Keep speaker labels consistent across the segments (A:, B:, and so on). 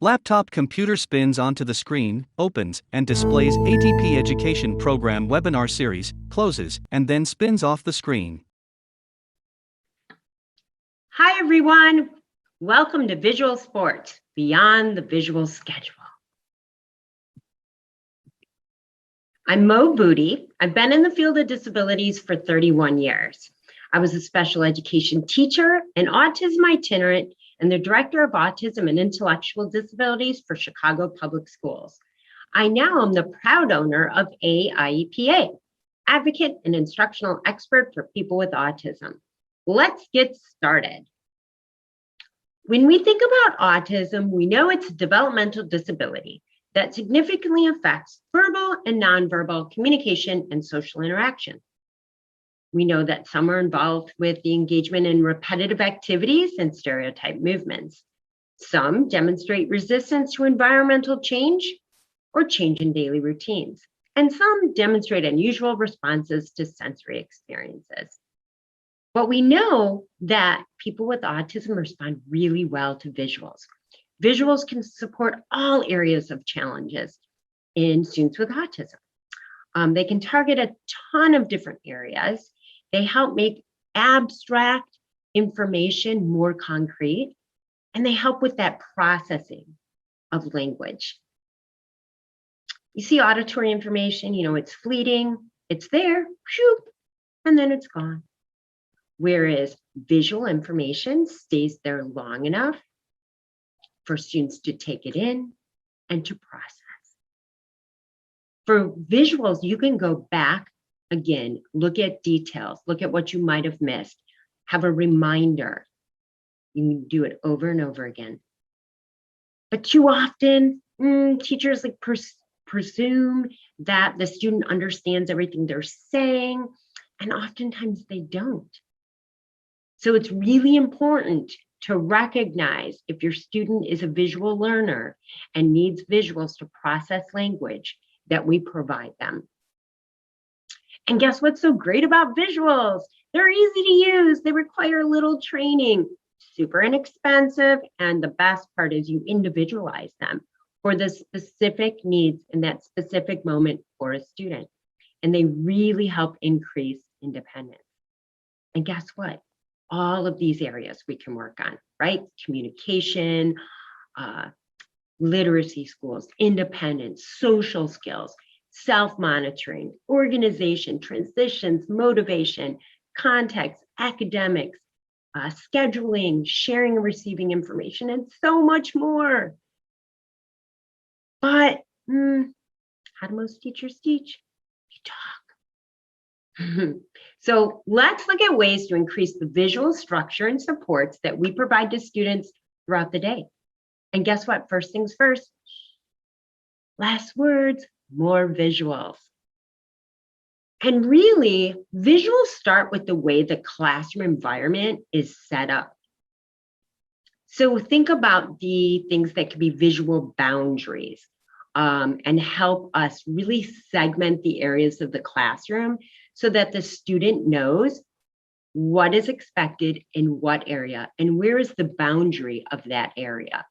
A: Laptop computer spins onto the screen, opens, and displays ATP Education Program webinar series, closes, and then spins off the screen.
B: Hi, everyone. Welcome to Visual Sports, Beyond the Visual Schedule. I'm Buti. I've been in the field of disabilities for 31 years. I was a special education teacher, an autism itinerant, and the director of autism and intellectual disabilities for Chicago Public Schools. I now am the proud owner of AIEPA, advocate and instructional expert for people with autism. Let's get started. When we think about autism, we know it's a developmental disability that significantly affects verbal and nonverbal communication and social interaction. We know that some are involved with the engagement in repetitive activities and stereotype movements. Some demonstrate resistance to environmental change or change in daily routines, and some demonstrate unusual responses to sensory experiences. But we know that people with autism respond really well to visuals. Visuals can support all areas of challenges in students with autism. They can target a ton of different areas. They help make abstract information more concrete, and they help with that processing of language. You see auditory information, it's fleeting, it's there, whoop, and then it's gone. Whereas visual information stays there long enough for students to take it in and to process. For visuals, you can go back again, look at details, look at what you might have missed, have a reminder. You can do it over and over again. But too often, teachers presume that the student understands everything they're saying, and oftentimes they don't. So it's really important to recognize if your student is a visual learner and needs visuals to process language, that we provide them. And guess what's so great about visuals? They're easy to use. They require little training, super inexpensive, and the best part is you individualize them for the specific needs in that specific moment for a student. And they really help increase independence. And guess what? All of these areas we can work on, right? Communication, literacy skills, independence, social skills, self-monitoring, organization, transitions, motivation, context, academics, scheduling, sharing and receiving information, and so much more. But how do most teachers teach? They talk. So let's look at ways to increase the visual structure and supports that we provide to students throughout the day. And guess what? First things first, less words, more visuals. And really, visuals start with the way the classroom environment is set up. So think about the things that could be visual boundaries and help us really segment the areas of the classroom so that the student knows what is expected in what area and where is the boundary of that area.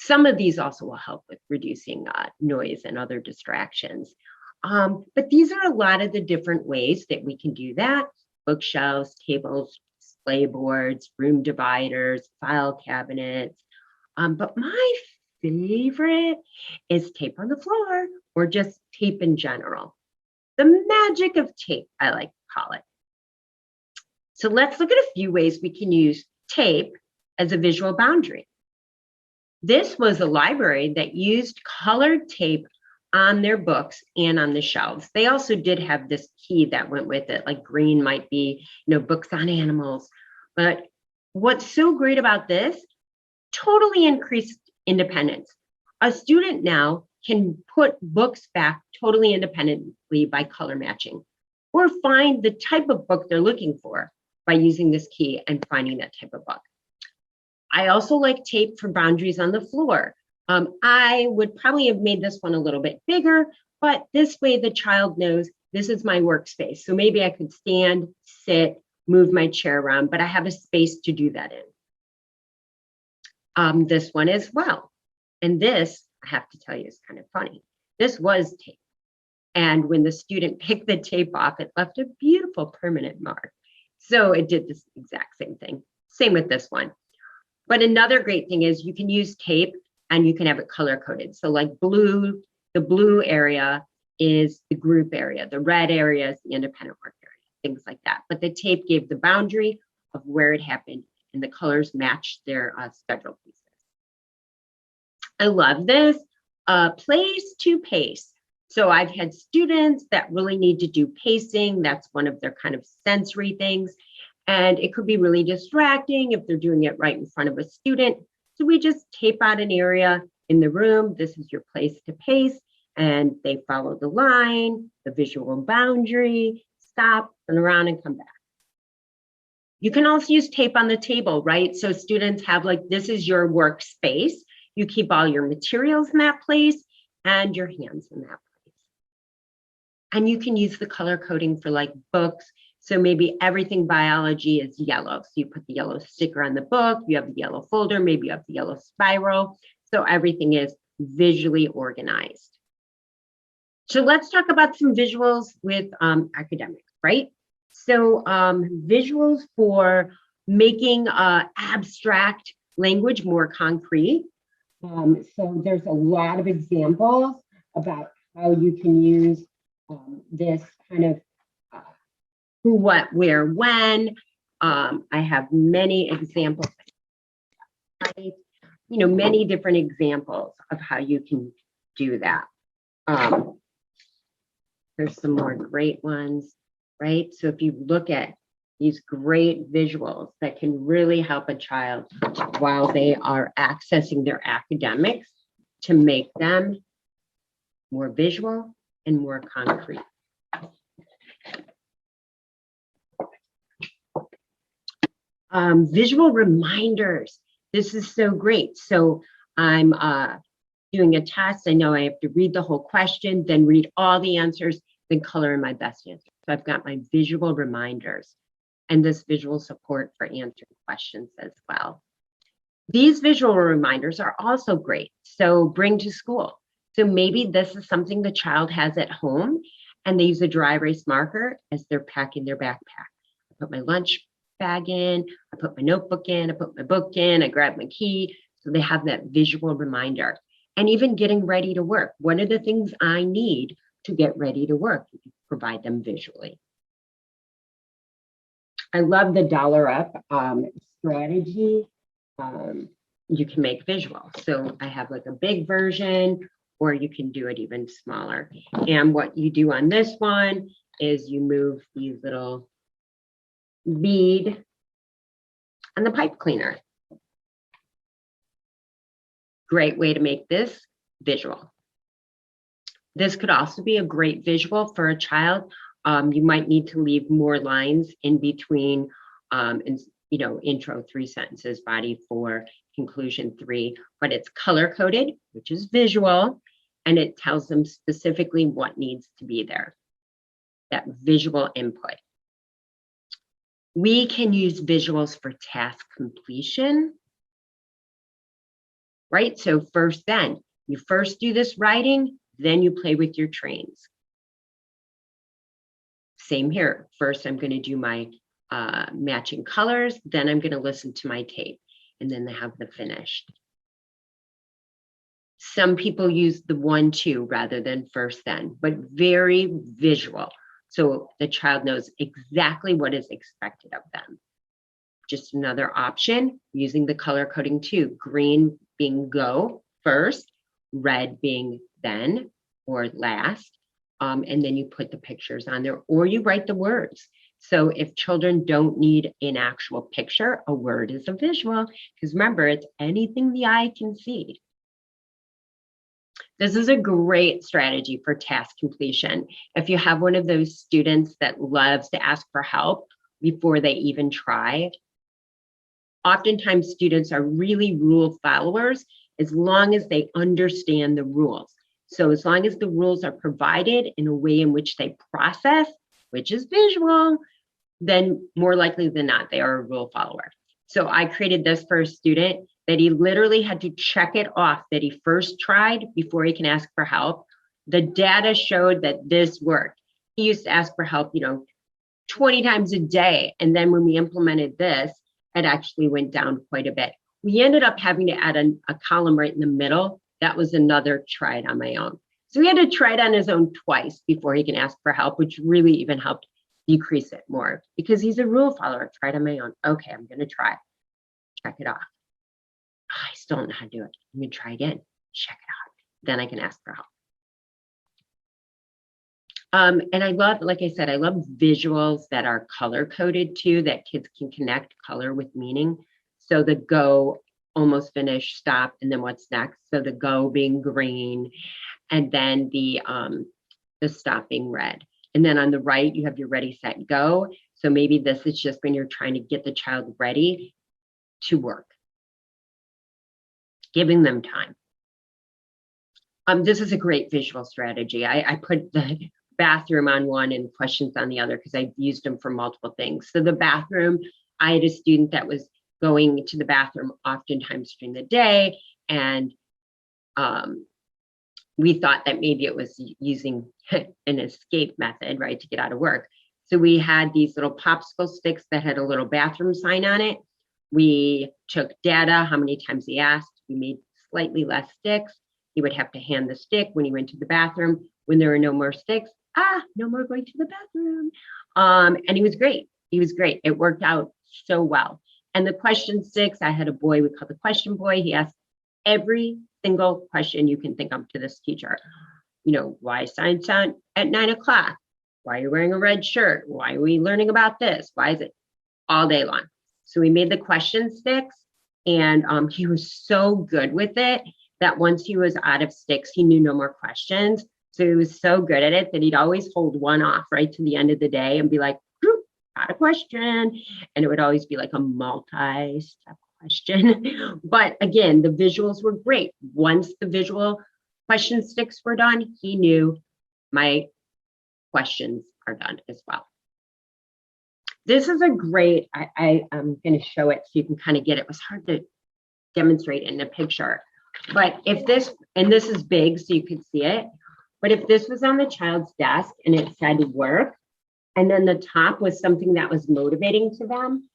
B: Some of these also will help with reducing noise and other distractions. But these are a lot of the different ways that we can do that. Bookshelves, tables, display boards, room dividers, file cabinets. But my favorite is tape on the floor or just tape in general. The magic of tape, I like to call it. So let's look at a few ways we can use tape as a visual boundary. This was a library that used colored tape on their books and on the shelves. They also did have this key that went with it, like green might be, books on animals. But what's so great about this, totally increased independence. A student now can put books back totally independently by color matching, or find the type of book they're looking for by using this key and finding that type of book. I also like tape for boundaries on the floor. I would probably have made this one a little bit bigger, but this way the child knows this is my workspace. So maybe I could stand, sit, move my chair around, but I have a space to do that in. This one as well. And this, I have to tell you, is kind of funny. This was tape. And when the student picked the tape off, it left a beautiful permanent mark. So it did this exact same thing. Same with this one. But another great thing is you can use tape and you can have it color coded. So like blue, the blue area is the group area. The red area is the independent work area, things like that. But the tape gave the boundary of where it happened and the colors matched their schedule pieces. I love this. Place to pace. So I've had students that really need to do pacing. That's one of their kind of sensory things. And it could be really distracting if they're doing it right in front of a student. So we just tape out an area in the room. This is your place to pace. And they follow the line, the visual boundary, stop, turn around and come back. You can also use tape on the table, right? So students have like, this is your workspace. You keep all your materials in that place and your hands in that place. And you can use the color coding for like books. So maybe everything biology is yellow. So you put the yellow sticker on the book, you have the yellow folder, maybe you have the yellow spiral. So everything is visually organized. So let's talk about some visuals with academics, right? So visuals for making abstract language more concrete. So there's a lot of examples about how you can use this kind of who, what, where, when. I have many examples, right? You know, many different examples of how you can do that. There's some more great ones, right? So if you look at these great visuals that can really help a child while they are accessing their academics to make them more visual and more concrete. Visual reminders. This is so great. So I'm doing a test. I know I have to read the whole question, then read all the answers, then color in my best answer. So I've got my visual reminders and this visual support for answering questions as well. These visual reminders are also great. So bring to school. So maybe this is something the child has at home and they use a dry erase marker as they're packing their backpack. I put my lunch bag in, I put my notebook in, I put my book in, I grab my key. So they have that visual reminder. And even getting ready to work. What are the things I need to get ready to work? You can provide them visually. I love the dollar up strategy. You can make visual. So I have like a big version, or you can do it even smaller. And what you do on this one is you move these little bead and the pipe cleaner. Great way to make this visual. This could also be a great visual for a child. You might need to leave more lines in between, intro 3 sentences, body 4, conclusion 3, but it's color coded, which is visual, and it tells them specifically what needs to be there, that visual input. We can use visuals for task completion, right? So you first do this writing, then you play with your trains. Same here. First, I'm going to do my matching colors, then I'm going to listen to my tape, and then they have the finished. Some people use the 1-2 rather than first then, but very visual. So the child knows exactly what is expected of them. Just another option, using the color coding too. Green being go first, red being then or last, and then you put the pictures on there, or you write the words. So if children don't need an actual picture, a word is a visual, because remember, it's anything the eye can see. This is a great strategy for task completion. If you have one of those students that loves to ask for help before they even try, oftentimes students are really rule followers as long as they understand the rules. So as long as the rules are provided in a way in which they process, which is visual, then more likely than not, they are a rule follower. So I created this for a student that he literally had to check it off that he first tried before he can ask for help. The data showed that this worked. He used to ask for help, 20 times a day. And then when we implemented this, it actually went down quite a bit. We ended up having to add a column right in the middle. That was another try it on my own. So he had to try it on his own twice before he can ask for help, which really even helped decrease it more because he's a rule follower. Try it on my own. Okay, I'm going to try. Check it off. Oh, I still don't know how to do it. I'm going to try again. Check it out. Then I can ask for help. And I love, like I said, I love visuals that are color coded too, that kids can connect color with meaning. So the go, almost finished, stop, and then what's next. So the go being green, and then the stop being red. And then on the right, you have your ready, set, go. So maybe this is just when you're trying to get the child ready to work, giving them time. This is a great visual strategy. I put the bathroom on one and questions on the other because I've used them for multiple things. So the bathroom, I had a student that was going to the bathroom oftentimes during the day, and we thought that maybe it was using an escape method, right, to get out of work. So we had these little popsicle sticks that had a little bathroom sign on it. We took data, how many times he asked. We made slightly less sticks. He would have to hand the stick when he went to the bathroom. When there were no more sticks, no more going to the bathroom. And he was great. He was great. It worked out so well. And the question sticks, I had a boy, we called the question boy. He asked every single question you can think of to this teacher. Why is science on at 9 o'clock? Why are you wearing a red shirt? Why are we learning about this? Why is it all day long? So we made the question sticks, and he was so good with it that once he was out of sticks, he knew no more questions. So he was so good at it that he'd always hold one off right to the end of the day and be like, got a question. And it would always be like a multi-step question. But again, the visuals were great. Once the visual question sticks were done, he knew my questions are done as well. This is a great, I'm going to show it so you can kind of get it. It was hard to demonstrate in a picture. But if this, and this is big so you could see it, but if this was on the child's desk and it said work, and then the top was something that was motivating to them,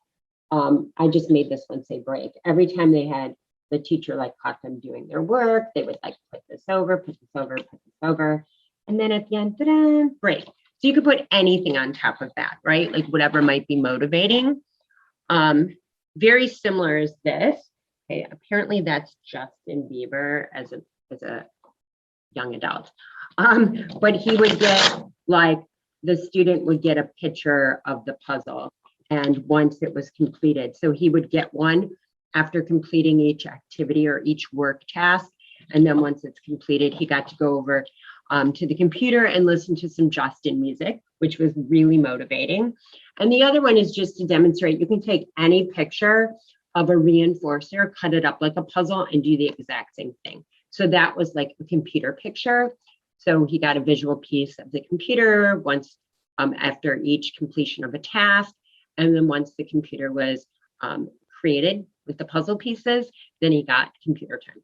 B: I just made this one say break. Every time they had the teacher caught them doing their work, they would put this over, put this over, put this over. And then at the end, ta-da, break. So you could put anything on top of that, right? Like whatever might be motivating. Very similar as this. Okay, apparently that's Justin Bieber as a young adult. But he would get the student would get a picture of the puzzle, and once it was completed, so he would get one after completing each activity or each work task, and then once it's completed, he got to go over to the computer and listen to some Justin music, which was really motivating. And the other one is just to demonstrate you can take any picture of a reinforcer, cut it up like a puzzle, and do the exact same thing. So that was like a computer picture. So he got a visual piece of the computer once after each completion of a task. And then once the computer was created with the puzzle pieces, then he got computer time.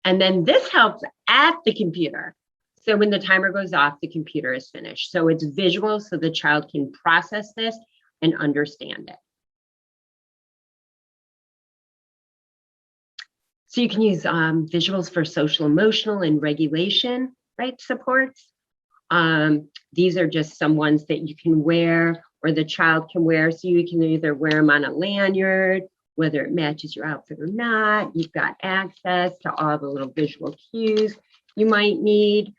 B: And then this helps at the computer. So when the timer goes off, the computer is finished. So it's visual so the child can process this and understand it. So you can use visuals for social, emotional, and regulation, right, supports. These are just some ones that you can wear or the child can wear. So you can either wear them on a lanyard, whether it matches your outfit or not. You've got access to all the little visual cues you might need.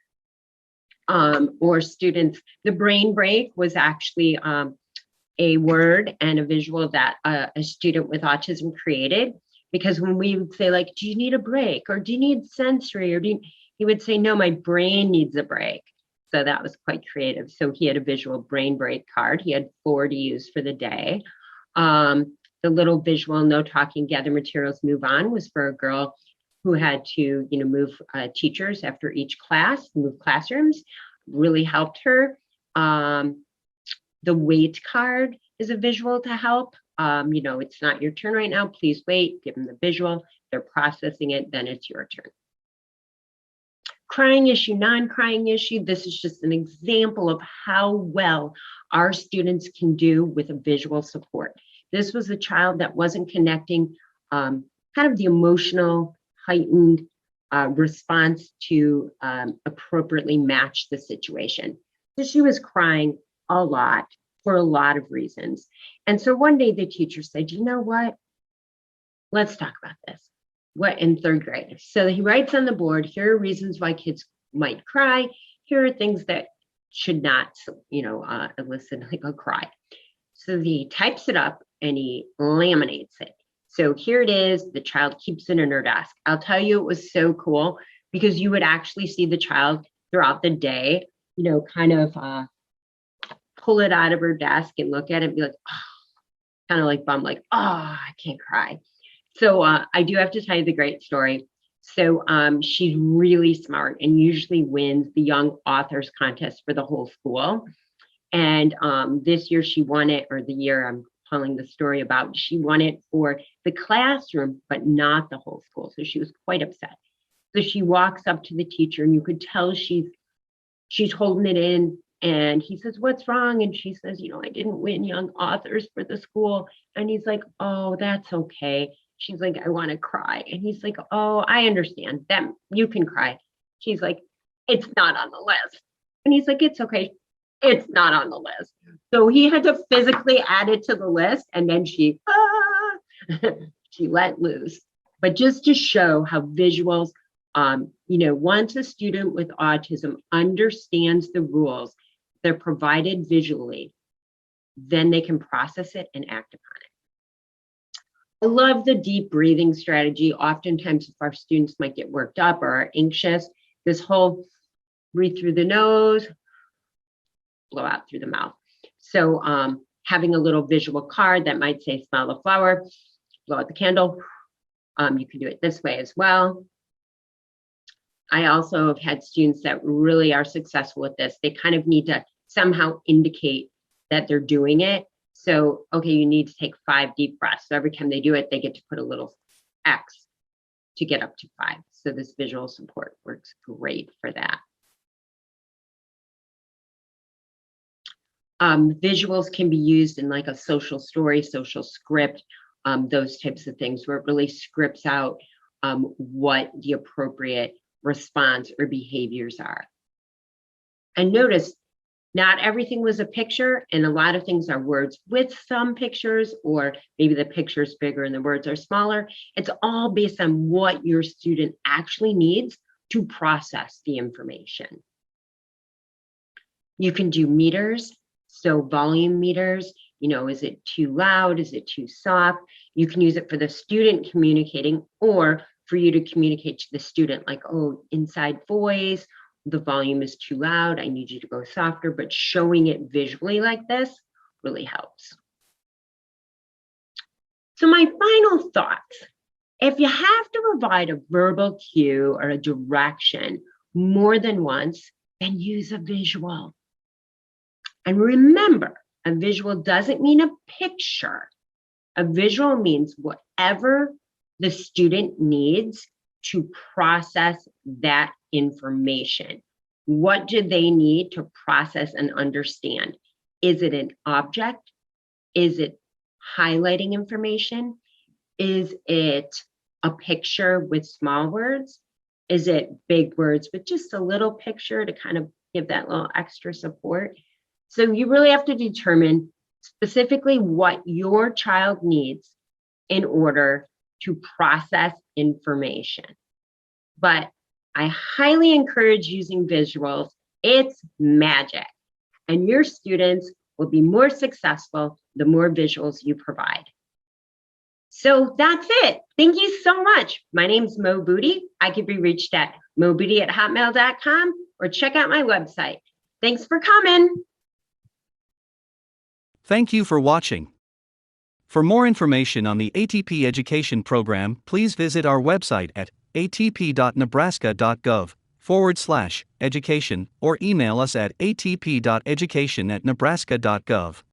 B: Or students, the brain break was actually a word and a visual that a student with autism created. Because when we would say do you need a break? Or do you need sensory? Or he would say, no, my brain needs a break. So that was quite creative. So he had a visual brain break card. He had 4 to use for the day. The little visual, no talking, gather materials, move on was for a girl who had to, move teachers after each class, move classrooms, really helped her. The weight card is a visual to help. it's not your turn right now. Please wait. Give them the visual. They're processing it. Then it's your turn. Crying issue, non-crying issue. This is just an example of how well our students can do with a visual support. This was a child that wasn't connecting kind of the emotional, heightened response to appropriately match the situation. So she was crying a lot for a lot of reasons. And so one day the teacher said, you know what? Let's talk about this. What in third grade? So he writes on the board, here are reasons why kids might cry. Here are things that should not, elicit like a cry. So he types it up and he laminates it. So here it is. The child keeps it in her desk. I'll tell you, it was so cool because you would actually see the child throughout the day, kind of pull it out of her desk and look at it and be like, oh, kind of like bummed, like, oh, I can't cry. So I do have to tell you the great story. So she's really smart and usually wins the Young Authors Contest for the whole school. And this year she won it, or the year I'm telling the story about, she won it for the classroom, but not the whole school. So she was quite upset. So she walks up to the teacher and you could tell she's holding it in. And he says, what's wrong? And she says, I didn't win Young Authors for the school. And he's like, oh, that's okay. She's like, I want to cry. And he's like, oh, I understand that you can cry. She's like, it's not on the list. And he's like, it's okay. It's not on the list. So he had to physically add it to the list. And then she let loose. But just to show how visuals, once a student with autism understands the rules, they're provided visually, then they can process it and act upon it. I love the deep breathing strategy. Oftentimes, if our students might get worked up or are anxious, this whole breathe through the nose, blow out through the mouth. So having a little visual card that might say, smell the flower, blow out the candle. You can do it this way as well. I also have had students that really are successful with this. They kind of need to somehow indicate that they're doing it. So, okay, you need to take 5 deep breaths. So every time they do it, they get to put a little X to get up to 5. So this visual support works great for that. Visuals can be used in like a social story, social script, those types of things where it really scripts out what the appropriate response or behaviors are. And notice, not everything was a picture, and a lot of things are words with some pictures, or maybe the picture is bigger and the words are smaller. It's all based on what your student actually needs to process the information. You can do meters, so volume meters, is it too loud? Is it too soft? You can use it for the student communicating or for you to communicate to the student, like, oh, inside voice, the volume is too loud. I need you to go softer, but showing it visually like this really helps. So my final thoughts, if you have to provide a verbal cue or a direction more than once, then use a visual. And remember, a visual doesn't mean a picture. A visual means whatever the student needs to process that information. What do they need to process and understand? Is it an object? Is it highlighting information? Is it a picture with small words? Is it big words with just a little picture to kind of give that little extra support? So you really have to determine specifically what your child needs in order to process information. But I highly encourage using visuals. It's magic. And your students will be more successful the more visuals you provide. So that's it. Thank you so much. My name's Mo Buti. I can be reached at mobuti@hotmail.com or check out my website. Thanks for coming.
A: Thank you for watching. For more information on the ATP education program, please visit our website at atp.nebraska.gov/education or email us at atp.education@nebraska.gov.